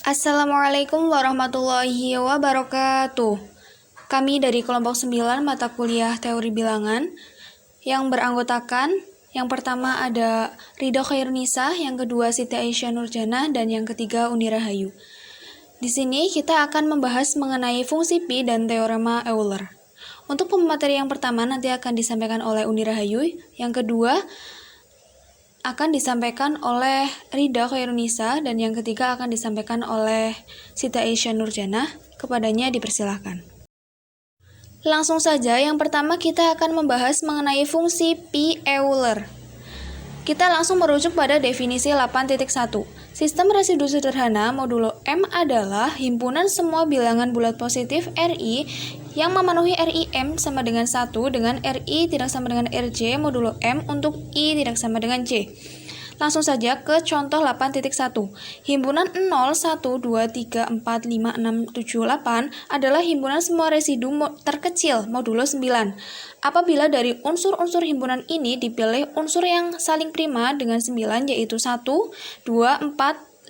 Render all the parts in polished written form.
Assalamualaikum warahmatullahi wabarakatuh. Kami dari kelompok 9 mata kuliah Teori Bilangan yang beranggotakan yang pertama ada Ridho Khairunisa, yang kedua Siti Aisyah Nurjana, dan yang ketiga Uni Rahayu. Di sini kita akan membahas mengenai fungsi pi dan teorema Euler. Untuk pemateri yang pertama nanti akan disampaikan oleh Uni Rahayu, yang kedua akan disampaikan oleh Ridho Khairunisa, dan yang ketiga akan disampaikan oleh Siti Aisyah Nurjana. Kepadanya dipersilahkan. Langsung saja, yang pertama kita akan membahas mengenai fungsi pi Euler. Kita langsung merujuk pada definisi 8.1. Sistem residu sederhana modulo M adalah himpunan semua bilangan bulat positif Ri yang memenuhi Ri M sama dengan 1 dengan Ri tidak sama dengan Rj modulo M untuk I tidak sama dengan J. Langsung saja ke contoh 8.1. Himpunan 0, 1, 2, 3, 4, 5, 6, 7, 8 adalah himpunan semua residu terkecil modulo 9. Apabila dari unsur-unsur himpunan ini dipilih unsur yang saling prima dengan 9 yaitu 1, 2, 4,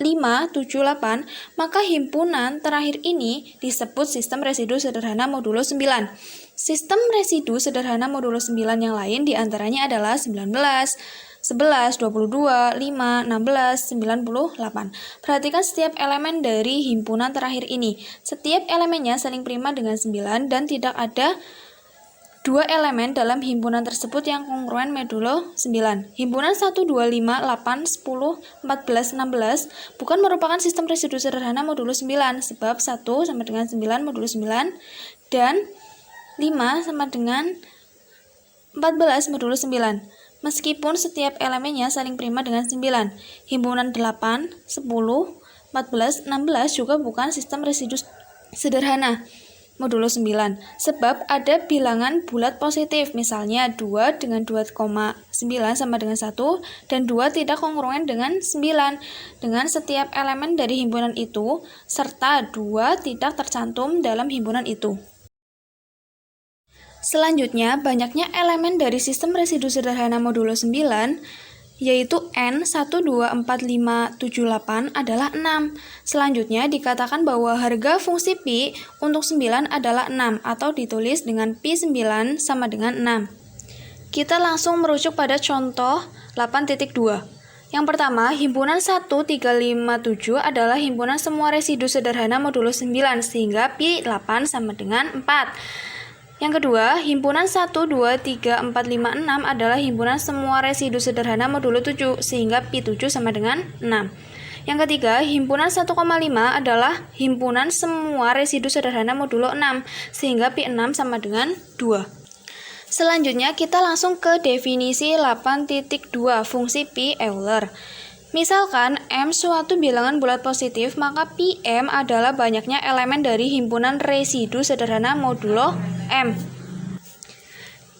5, 7, 8, maka himpunan terakhir ini disebut sistem residu sederhana modulo 9. Sistem residu sederhana modulo 9 yang lain diantaranya adalah 19, 11, 22, 5, 16, 98. Perhatikan setiap elemen dari himpunan terakhir ini. Setiap elemennya saling prima dengan 9 dan tidak ada dua elemen dalam himpunan tersebut yang kongruen modulo 9. Himpunan 1, 2, 5, 8, 10, 14, 16 bukan merupakan sistem residu sederhana modulo 9 sebab 1 sama dengan 9 modulo 9 dan 5 sama dengan 14 modulo 9. Meskipun setiap elemennya saling prima dengan 9. Himpunan 8, 10, 14, 16 juga bukan sistem residu sederhana modulo 9, sebab ada bilangan bulat positif, misalnya 2 dengan 2,9 sama dengan 1, dan 2 tidak kongruen dengan 9 dengan setiap elemen dari himpunan itu, serta 2 tidak tercantum dalam himpunan itu. Selanjutnya, banyaknya elemen dari sistem residu sederhana modulo 9, yaitu N 1, 2, 4, 5, 7, 8 adalah 6. Selanjutnya, dikatakan bahwa harga fungsi pi untuk 9 adalah 6, atau ditulis dengan pi 9 sama dengan 6. Kita langsung merujuk pada contoh 8.2. Yang pertama, himpunan 1, 3, 5, 7 adalah himpunan semua residu sederhana modulo 9, sehingga pi 8 sama dengan 4. Yang kedua, himpunan 1, 2, 3, 4, 5, 6 adalah himpunan semua residu sederhana modulo 7, sehingga pi 7 sama dengan 6. Yang ketiga, himpunan 1,5 adalah himpunan semua residu sederhana modulo 6, sehingga pi 6 sama dengan 2. Selanjutnya, kita langsung ke definisi 8.2 fungsi pi Euler. Misalkan M suatu bilangan bulat positif, maka Pm adalah banyaknya elemen dari himpunan residu sederhana modulo M.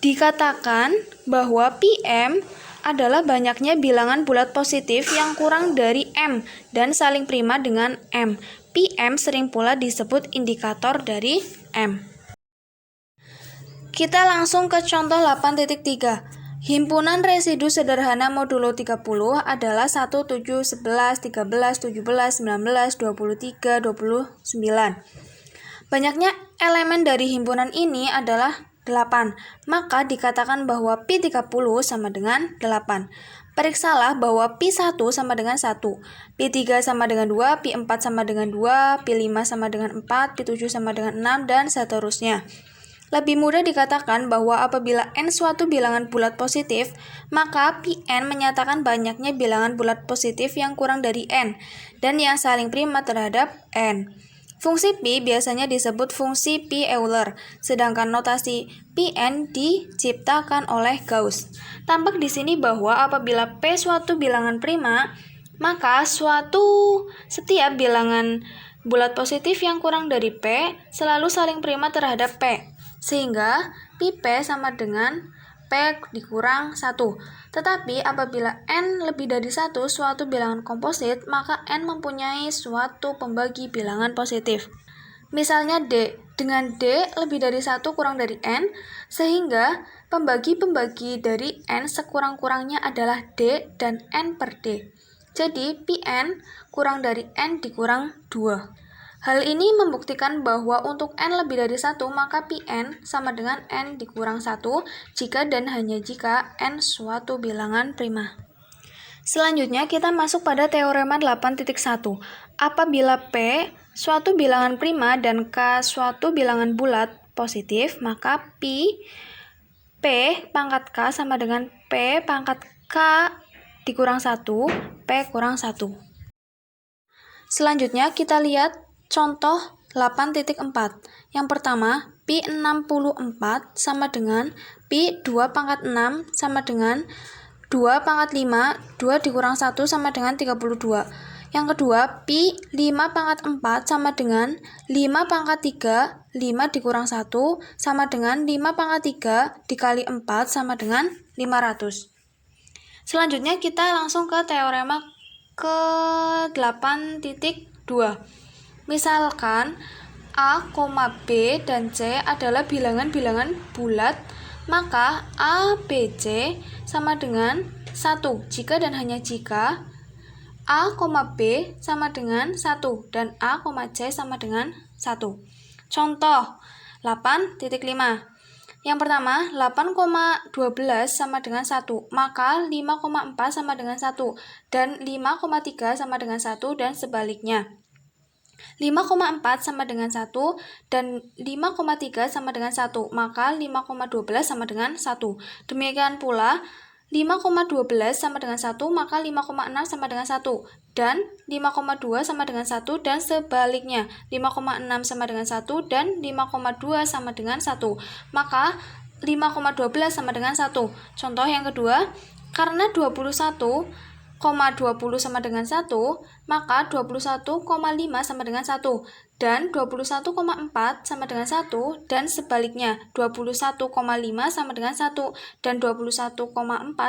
Dikatakan bahwa Pm adalah banyaknya bilangan bulat positif yang kurang dari M dan saling prima dengan M. Pm sering pula disebut indikator dari M. Kita langsung ke contoh 8.3. Himpunan residu sederhana modulo 30 adalah 1, 7, 11, 13, 17, 19, 23, 29. Banyaknya elemen dari himpunan ini adalah 8, maka dikatakan bahwa pi 30 sama dengan 8. Periksalah bahwa pi 1 sama dengan 1, pi 3 sama dengan 2, pi 4 sama dengan 2, pi 5 sama dengan 4, pi 7 sama dengan 6, dan seterusnya. Lebih mudah dikatakan bahwa apabila N suatu bilangan bulat positif, maka Pn menyatakan banyaknya bilangan bulat positif yang kurang dari N, dan yang saling prima terhadap N. Fungsi pi biasanya disebut fungsi pi Euler, sedangkan notasi Pn diciptakan oleh Gauss. Tampak di sini bahwa apabila P suatu bilangan prima, maka setiap bilangan bulat positif yang kurang dari P selalu saling prima terhadap P. Sehingga pi P sama dengan P dikurang 1. Tetapi apabila N lebih dari 1 suatu bilangan komposit, maka N mempunyai suatu pembagi bilangan positif. Misalnya D, dengan D lebih dari 1 kurang dari N, sehingga pembagi-pembagi dari N sekurang-kurangnya adalah D dan N per D. Jadi Pn kurang dari N dikurang 2. Hal ini membuktikan bahwa untuk N lebih dari 1, maka Pn sama dengan N dikurang 1 jika dan hanya jika N suatu bilangan prima. Selanjutnya kita masuk pada teorema 8.1. Apabila P suatu bilangan prima dan K suatu bilangan bulat positif, maka P pangkat K sama dengan P pangkat K dikurang 1, P kurang 1. Selanjutnya kita lihat contoh 8.4. Yang pertama, Pi 64 sama dengan Pi 2 pangkat 6 sama dengan 2 pangkat 5, 2 dikurang 1 sama dengan 32. Yang kedua, Pi 5 pangkat 4 sama dengan 5 pangkat 3, 5 dikurang 1 sama dengan 5 pangkat 3 dikali 4 sama dengan 500. Selanjutnya kita langsung ke teorema ke 8.2. Misalkan A, B, dan C adalah bilangan-bilangan bulat, maka A, B, C sama dengan 1 jika dan hanya jika A, B sama dengan 1 dan A, C sama dengan 1. Contoh 8.5. Yang pertama, 8,12 sama dengan 1, maka 5,4 sama dengan 1, dan 5,3 sama dengan 1, dan sebaliknya. 5,4 sama dengan 1, dan 5,3 sama dengan 1, maka 5,12 sama dengan 1. Demikian pula, 5,12 sama dengan 1, maka 5,6 sama dengan 1, dan 5,2 sama dengan 1, dan sebaliknya 5,6 sama dengan 1, dan 5,2 sama dengan 1, maka 5,12 sama dengan 1. Contoh yang kedua, karena 21,20 sama dengan 1, maka 21,5 sama dengan 1, dan 21,4 sama dengan 1, dan sebaliknya 21,5 sama dengan 1, dan 21,4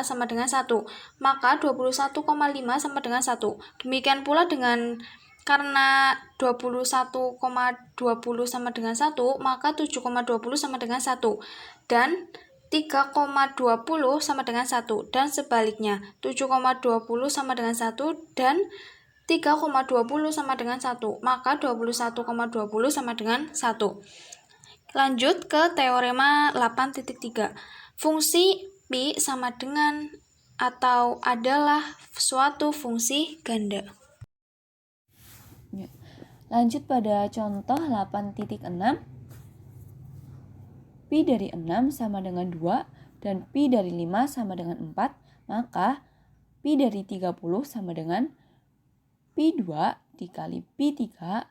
sama dengan 1, maka 21,5 sama dengan 1. Demikian pula dengan karena 21,20 sama dengan 1, maka 7,20 sama dengan 1, dan 3,20 sama dengan 1, dan sebaliknya 7,20 sama dengan 1, dan 3,20 sama dengan 1, maka 21,20 sama dengan 1. Lanjut ke teorema 8.3. Fungsi Pi sama dengan atau adalah suatu fungsi ganda. Lanjut pada contoh 8.6. Pi dari 6 sama dengan 2 dan Pi dari 5 sama dengan 4, maka Pi dari 30 sama dengan Pi 2 dikali Pi 3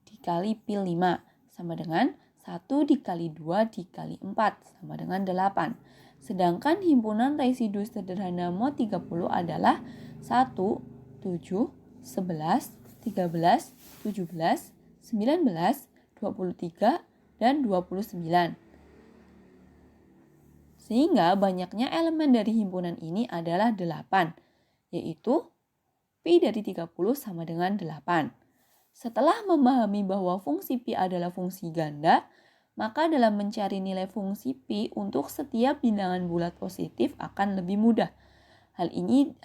dikali Pi 5 sama dengan 1 dikali 2 dikali 4 sama dengan 8. Sedangkan himpunan residu sederhana mod 30 adalah 1, 7, 11, 13, 17, 19, 23, dan 29. Sehingga banyaknya elemen dari himpunan ini adalah 8, yaitu Pi dari 30 sama dengan 8. Setelah memahami bahwa fungsi Pi adalah fungsi ganda, maka dalam mencari nilai fungsi Pi untuk setiap bilangan bulat positif akan lebih mudah. Hal ini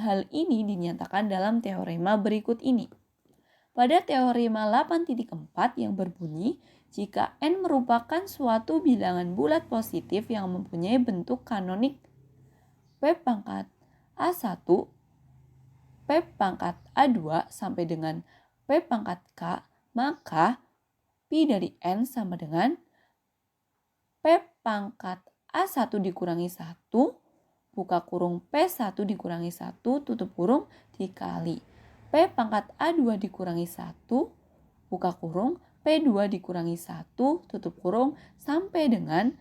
dinyatakan dalam teorema berikut ini. Pada teorema 8.4 yang berbunyi, jika N merupakan suatu bilangan bulat positif yang mempunyai bentuk kanonik P pangkat A1, P pangkat A2 sampai dengan P pangkat K, maka Pi dari N sama dengan P pangkat A1 dikurangi 1, buka kurung P1 dikurangi 1, tutup kurung, dikali P pangkat A2 dikurangi 1, buka kurung, P2 dikurangi 1, tutup kurung, sampai dengan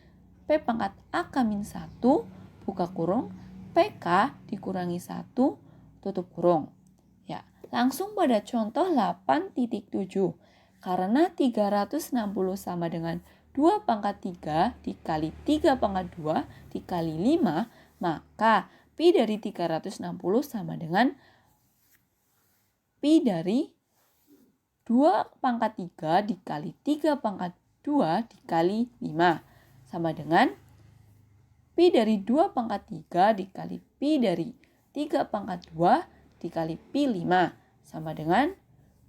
P pangkat AK-1, buka kurung, PK dikurangi 1, tutup kurung. Ya, langsung pada contoh 8.7. Karena 360 sama dengan 2 pangkat 3 dikali 3 pangkat 2 dikali 5, maka Pi dari 360 sama dengan Pi dari 2 pangkat 3 dikali 3 pangkat 2 dikali 5 sama dengan Pi dari 2 pangkat 3 dikali Pi dari 3 pangkat 2 dikali Pi 5 sama dengan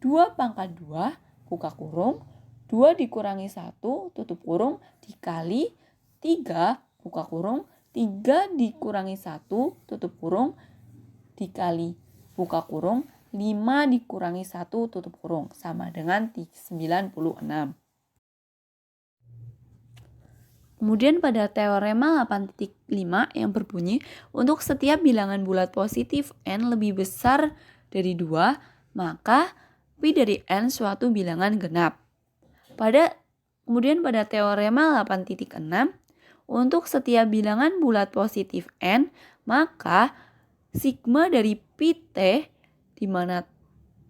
2 pangkat 2 buka kurung 2 dikurangi 1 tutup kurung dikali 3 buka kurung 3 dikurangi 1 tutup kurung dikali buka kurung 5 dikurangi 1 tutup kurung sama dengan 96. Kemudian pada teorema 8.5 yang berbunyi untuk setiap bilangan bulat positif n lebih besar dari 2, maka pi dari n suatu bilangan genap. Kemudian pada teorema 8.6 untuk setiap bilangan bulat positif n, maka sigma dari pi t di mana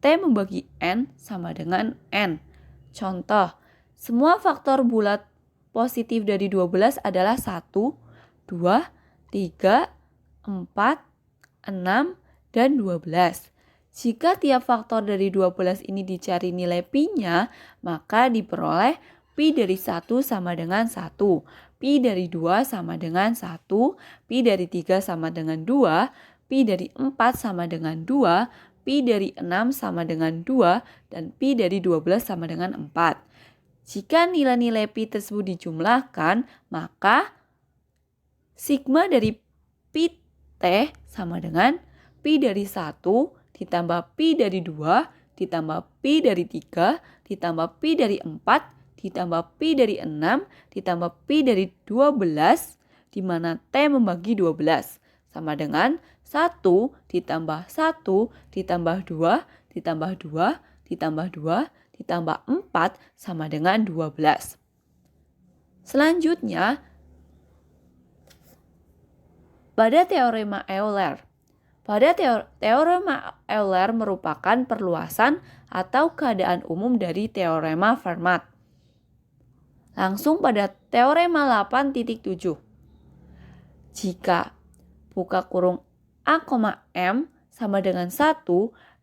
t membagi n sama dengan n. Contoh, semua faktor bulat positif dari 12 adalah 1, 2, 3, 4, 6, dan 12. Jika tiap faktor dari 12 ini dicari nilai pi-nya, maka diperoleh pi dari 1 sama dengan 1, pi dari 2 sama dengan 1, pi dari 3 sama dengan 2, pi dari 4 sama dengan 2, pi dari 6 sama dengan 2, dan pi dari 12 sama dengan 4. Jika nilai-nilai pi tersebut dijumlahkan, maka sigma dari pi t sama dengan pi dari 1 ditambah pi dari 2 ditambah pi dari 3 ditambah pi dari 4 ditambah pi dari 6 ditambah pi dari 12 di mana t membagi 12 sama dengan 1 ditambah 1 ditambah 2 ditambah 2 ditambah 2 ditambah 4 sama dengan 12. Selanjutnya, pada teorema Euler. Pada teorema Euler merupakan perluasan atau keadaan umum dari teorema Fermat. Langsung pada teorema 8.7. Jika buka kurung A, M sama dengan 1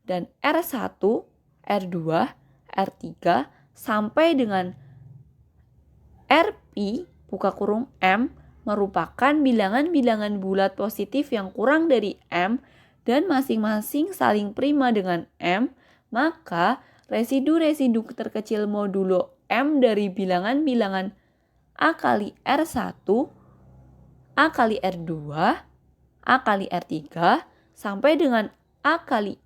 dan R1, R2, R3 sampai dengan Rp buka kurung M merupakan bilangan-bilangan bulat positif yang kurang dari M dan masing-masing saling prima dengan M, maka residu-residu terkecil modulo M dari bilangan-bilangan A kali R1, A kali R2, A kali R3 sampai dengan A kali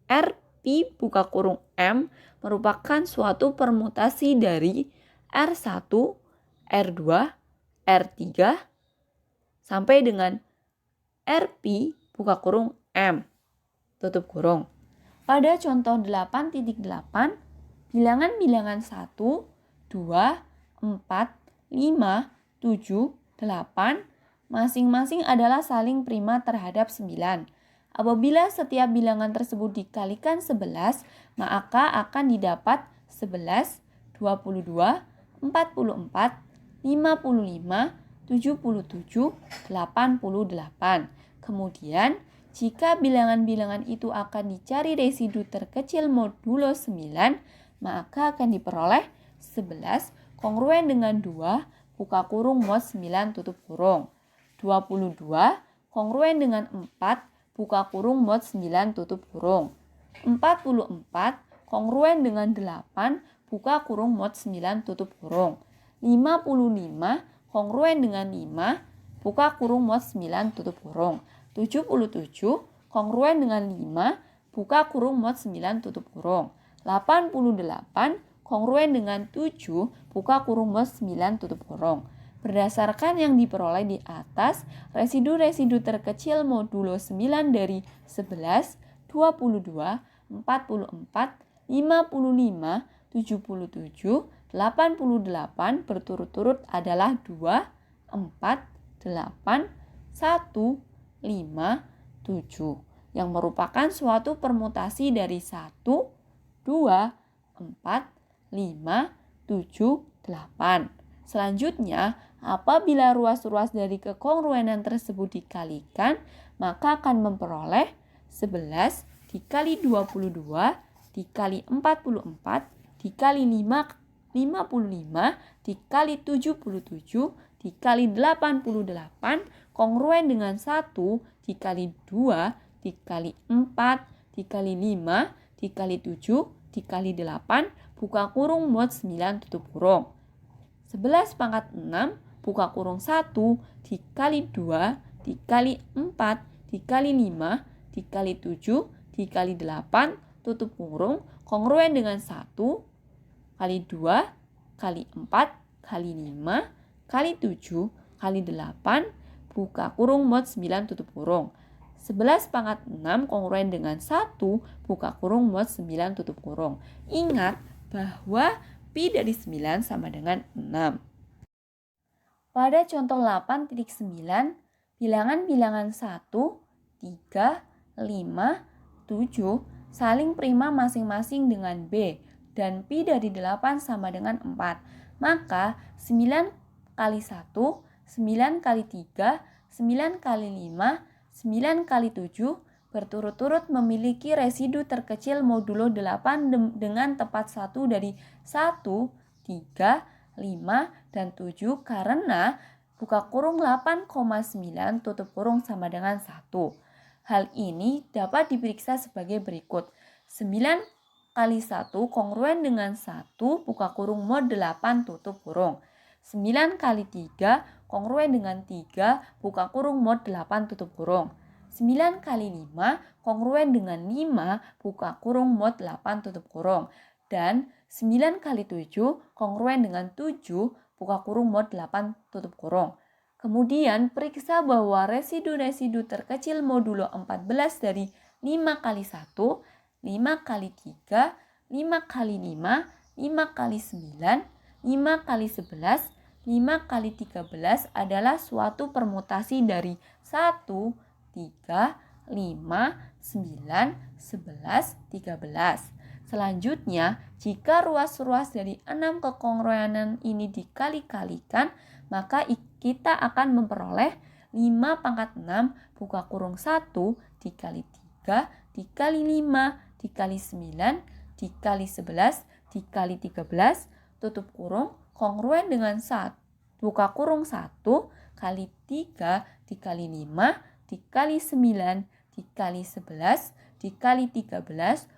Rp buka kurung M merupakan suatu permutasi dari R1, R2, R3 sampai dengan Rp buka kurung M tutup kurung. Pada contoh 8.8, bilangan-bilangan 1, 2, 4, 5, 7, 8 masing-masing adalah saling prima terhadap 9. Apabila setiap bilangan tersebut dikalikan 11, maka akan didapat 11, 22, 44, 55, 77, 88. Kemudian, jika bilangan-bilangan itu akan dicari residu terkecil modulo 9, maka akan diperoleh 11 kongruen dengan 2 buka kurung mod 9 tutup kurung. 22 kongruen dengan 4 buka kurung mod 9 tutup kurung. 44 kongruen dengan 8 buka kurung mod 9 tutup kurung. 55 kongruen dengan 5 buka kurung mod 9 tutup kurung. 77 kongruen dengan 5 buka kurung mod 9 tutup kurung. 88 kongruen dengan 7 buka kurung mod 9 tutup kurung. Berdasarkan yang diperoleh di atas, residu-residu terkecil modulo 9 dari 11, 22, 44, 55, 77, 88 berturut-turut adalah 2, 4, 8, 1, 5, 7 yang merupakan suatu permutasi dari 1, 2, 4, 5, 7, 8. Selanjutnya, apabila ruas-ruas dari kekongruenan tersebut dikalikan, maka akan memperoleh 11 dikali 22 dikali 44 dikali 55 dikali 77 dikali 88 kongruen dengan 1 dikali 2 dikali 4, dikali 5, dikali 7, dikali 8, buka kurung mod 9 tutup kurung. 11 pangkat 6, buka kurung 1, dikali 2, dikali 4, dikali 5, dikali 7, dikali 8, tutup kurung, kongruen dengan 1, kali 2, kali 4, kali 5, kali 7, kali 8, buka kurung mod 9 tutup kurung. 11 pangkat 6 kongruen dengan 1, buka kurung mod 9 tutup kurung. Ingat bahwa pi dari 9 sama dengan 6. Pada contoh 8.9, bilangan-bilangan 1, 3, 5, 7 saling prima masing-masing dengan B dan pi dari 8 sama dengan 4. Maka 9 kali 1, 9 kali 3, 9 kali 5, 9 kali 7 berturut-turut memiliki residu terkecil modulo 8 dengan tepat 1 dari 1, 3, 5, dan 7 karena buka kurung 8,9 tutup kurung sama dengan 1. Hal ini dapat diperiksa sebagai berikut. 9 kali 1 kongruen dengan 1 buka kurung mod 8 tutup kurung. 9 kali 3 kongruen dengan 3 buka kurung mod 8 tutup kurung. 9 kali 5 kongruen dengan 5 buka kurung mod 8 tutup kurung. Dan 9 kali 7 kongruen dengan 7 buka kurung mod 8 tutup kurung. Kemudian periksa bahwa residu-residu terkecil modulo 14 dari 5 kali 1, 5 kali 3, 5 kali 5, 5 kali 9, 5 kali 11, 5 kali 13 adalah suatu permutasi dari 1, 3, 5, 9, 11, 13. Selanjutnya, jika ruas-ruas dari 6 kekongruenan ini dikali-kalikan, maka kita akan memperoleh 5 pangkat 6 buka kurung 1 dikali 3 dikali 5 dikali 9 dikali 11 dikali 13 tutup kurung kongruen dengan 1 buka kurung 1 kali 3 dikali 5 dikali 9 dikali 11 dikali 13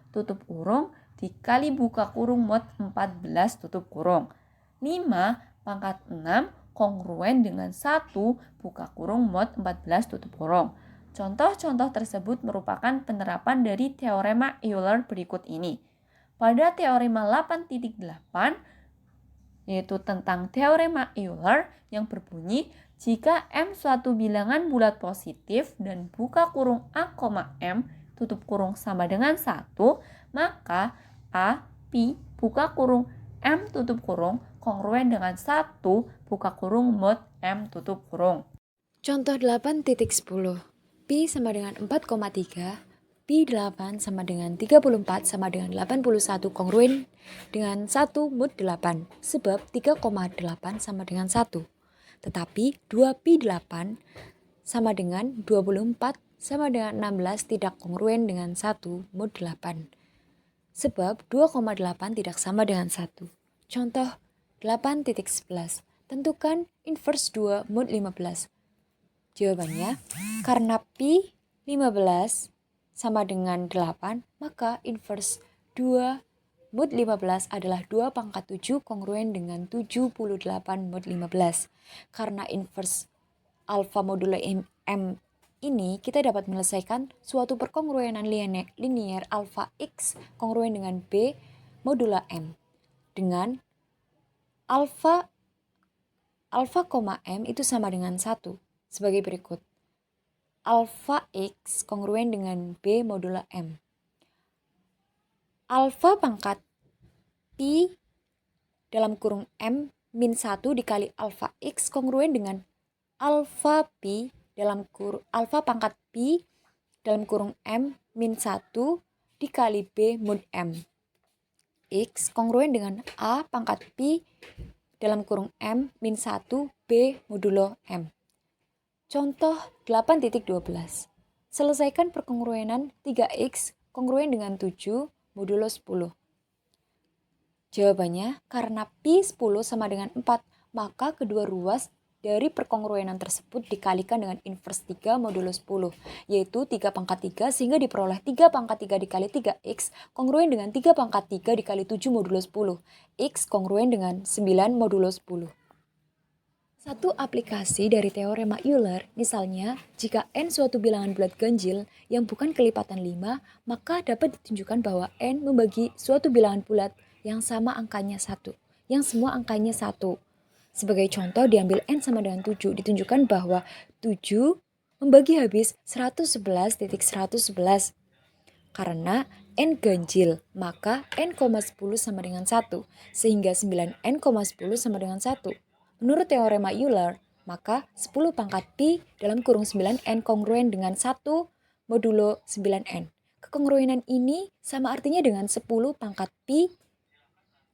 tutup kurung dikali buka kurung mod 14 tutup kurung. 5 pangkat 6 kongruen dengan 1 buka kurung mod 14 tutup kurung. Contoh-contoh tersebut merupakan penerapan dari teorema Euler berikut ini. Pada teorema 8.8 yaitu tentang teorema Euler yang berbunyi jika M suatu bilangan bulat positif dan buka kurung A, M tutup kurung sama dengan 1, maka A, pi, buka kurung M tutup kurung kongruen dengan 1 buka kurung mod M tutup kurung. Contoh 8.10. Pi sama dengan 4,3, pi 8 sama dengan 34 sama dengan 81 kongruen dengan 1 mod 8, sebab 3,8 sama dengan 1. Tetapi 2 pi 8 sama dengan 24 sama dengan 16 tidak kongruen dengan 1 mod 8. Sebab 2,8 tidak sama dengan 1. Contoh 8.11. Tentukan inverse 2 mod 15. Jawabannya, karena pi 15 sama dengan 8, maka inverse 2 mod 15 adalah 2 pangkat 7 kongruen dengan 78 mod 15. Karena inverse alfa modulo M ini, kita dapat menyelesaikan suatu perkongruenan linier alfa X kongruen dengan B modulo M. Dengan alfa, M itu sama dengan 1. Sebagai berikut. Alfa X kongruen dengan B modulo M. Alfa pangkat pi dalam kurung M min 1 dikali alfa X kongruen dengan alfa pi dalam kurung alfa pangkat pi dalam kurung M min 1 dikali B mod M. X kongruen dengan A pangkat pi dalam kurung M min 1 B modulo M. Contoh 8.12. Selesaikan perkongruenan 3X kongruen dengan 7 modulo 10. Jawabannya, karena pi 10 sama dengan 4, maka kedua ruas dari perkongruenan tersebut dikalikan dengan inverse 3 modulo 10, yaitu 3 pangkat 3 sehingga diperoleh 3 pangkat 3 dikali 3x kongruen dengan 3 pangkat 3 dikali 7 modulo 10, x kongruen dengan 9 modulo 10. Satu aplikasi dari teorema Euler, misalnya jika n suatu bilangan bulat ganjil yang bukan kelipatan 5, maka dapat ditunjukkan bahwa n membagi suatu bilangan bulat yang sama angkanya 1, yang semua angkanya 1. Sebagai contoh diambil n sama dengan 7, ditunjukkan bahwa 7 membagi habis 111.111. Karena n ganjil, maka n,10 sama dengan 1, sehingga 9n,10 sama dengan 1. Menurut teorema Euler, maka 10 pangkat pi dalam kurung 9n kongruen dengan 1 modulo 9n. Kekongruenan ini sama artinya dengan 10 pangkat pi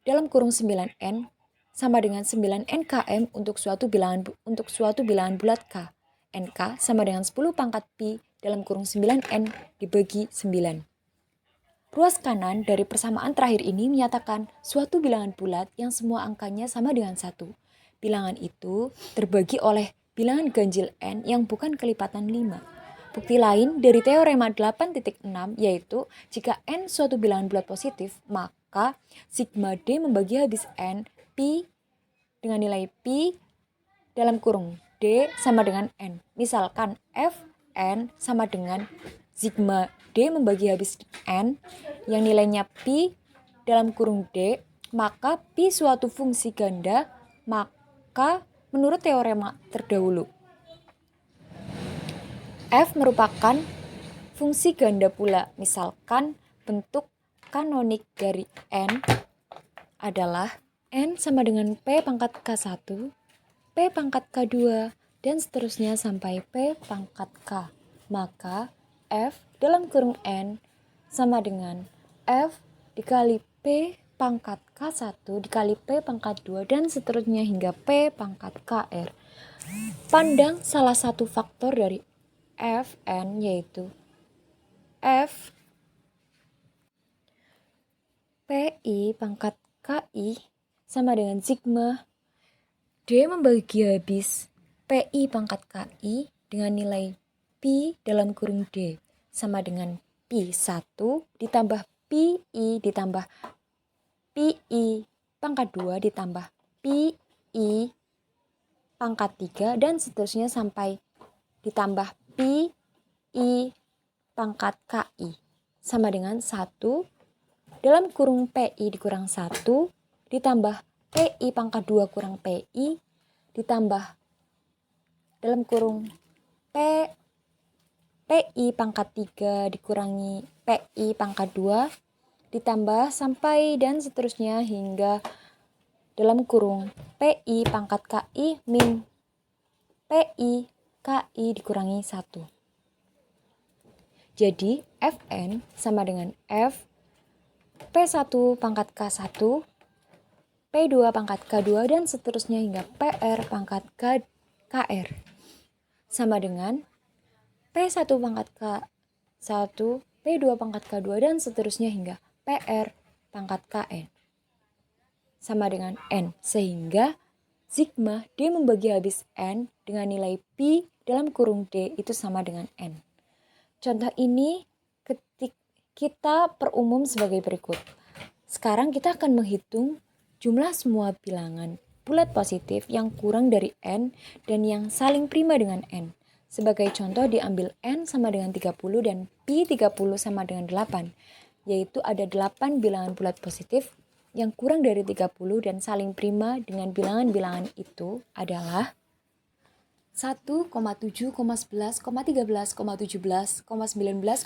dalam kurung 9n sama dengan 9n km untuk suatu bilangan bulat k. Nk sama dengan 10 pangkat pi dalam kurung 9n dibagi 9. Ruas kanan dari persamaan terakhir ini menyatakan suatu bilangan bulat yang semua angkanya sama dengan 1. Bilangan itu terbagi oleh bilangan ganjil n yang bukan kelipatan 5. Bukti lain dari teorema 8.6 yaitu jika n suatu bilangan bulat positif, maka sigma d membagi habis n pi dengan nilai pi dalam kurung d sama dengan n. Misalkan f n sama dengan sigma d membagi habis n yang nilainya pi dalam kurung d, maka pi suatu fungsi ganda, maka menurut teorema terdahulu f merupakan fungsi ganda pula. Misalkan bentuk kanonik dari n adalah n sama dengan p pangkat k1, p pangkat k2, dan seterusnya sampai p pangkat k. Maka f dalam kurung n sama dengan f dikali p pangkat k1 dikali p pangkat 2 dan seterusnya hingga p pangkat kr. Pandang salah satu faktor dari fn yaitu f pi pangkat ki sama dengan sigma d membagi habis pi pangkat ki dengan nilai pi dalam kurung d sama dengan pi 1 ditambah pi ditambah pi pangkat 2 ditambah pi pangkat 3 dan seterusnya sampai ditambah pi pangkat ki sama dengan 1 dalam kurung pi dikurang 1 ditambah pi pangkat 2 kurang pi ditambah dalam kurung pi pangkat 3 dikurangi pi pangkat 2 ditambah sampai dan seterusnya hingga dalam kurung pi pangkat ki min pi ki dikurangi 1. Jadi fn sama dengan f p1 pangkat k1, p2 pangkat k2 dan seterusnya hingga pr pangkat kr sama dengan p1 pangkat k1, p2 pangkat k2 dan seterusnya hingga pr pangkat kn sama dengan n, sehingga sigma d membagi habis n dengan nilai pi dalam kurung d itu sama dengan n. Contoh ini kita perumum sebagai berikut. Sekarang kita akan menghitung jumlah semua bilangan bulat positif yang kurang dari n dan yang saling prima dengan n. Sebagai contoh diambil n sama dengan 30 dan pi 30 sama dengan 8, yaitu ada 8 bilangan bulat positif yang kurang dari 30 dan saling prima dengan bilangan-bilangan itu adalah 1, 7, 11, 13, 17, 19, 23,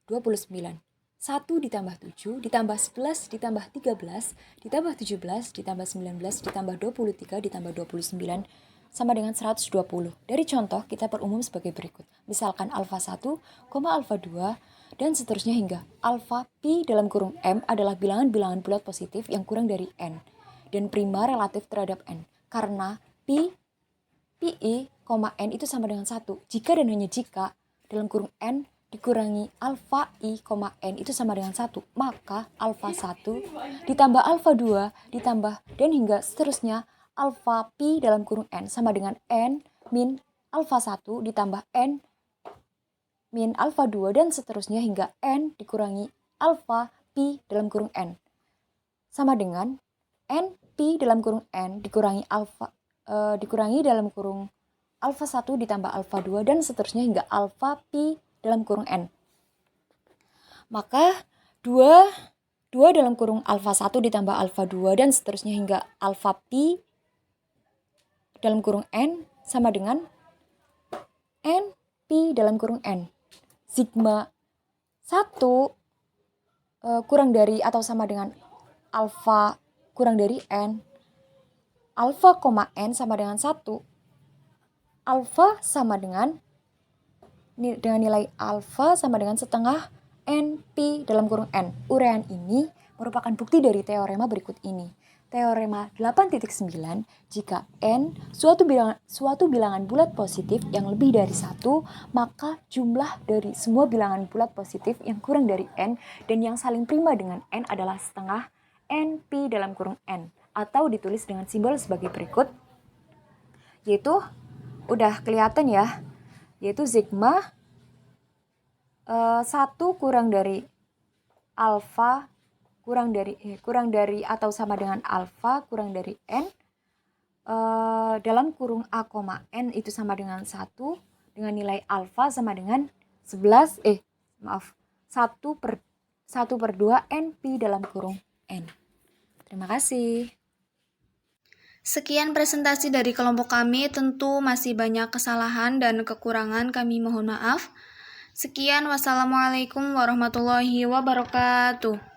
29. 1 ditambah 7 ditambah 11 ditambah 13 ditambah 17 ditambah 19 ditambah 23 ditambah 29 sama dengan 120. Dari contoh kita perumum sebagai berikut. Misalkan alfa 1, alfa 2 dan seterusnya hingga alfa pi dalam kurung m adalah bilangan-bilangan bulat positif yang kurang dari n dan prima relatif terhadap n. Karena pi, n itu sama dengan 1. Jika dan hanya jika dalam kurung n dikurangi alfa n itu sama dengan 1, maka alfa 1 ditambah alfa 2 ditambah dan hingga seterusnya alfa pi dalam kurung n sama dengan n min alfa 1 ditambah n min alfa 2 dan seterusnya hingga n dikurangi alfa pi dalam kurung n sama dengan n pi dalam kurung n dikurangi dalam kurung alfa 1 ditambah alfa 2 dan seterusnya hingga alfa pi dalam kurung n. Maka 2 dalam kurung alfa 1 ditambah alfa 2 dan seterusnya hingga alfa pi dalam kurung n sama dengan n pi dalam kurung n. Sigma 1 kurang dari atau sama dengan alfa kurang dari n. Alfa, n sama dengan 1. Alfa sama dengan nilai alfa sama dengan setengah n pi dalam kurung n. Uraian ini merupakan bukti dari teorema berikut ini. Teorema 8.9, jika n suatu bilangan bulat positif yang lebih dari 1, maka jumlah dari semua bilangan bulat positif yang kurang dari n dan yang saling prima dengan n adalah setengah n pi dalam kurung n, atau ditulis dengan simbol sebagai berikut, yaitu udah kelihatan ya, yaitu sigma 1 kurang dari alfa kurang dari atau sama dengan alfa kurang dari n dalam kurung a, n itu sama dengan 1 dengan nilai alfa sama dengan 1 per 2 n pi dalam kurung n. Terima kasih. Sekian presentasi dari kelompok kami, tentu masih banyak kesalahan dan kekurangan, kami mohon maaf. Sekian, wassalamualaikum warahmatullahi wabarakatuh.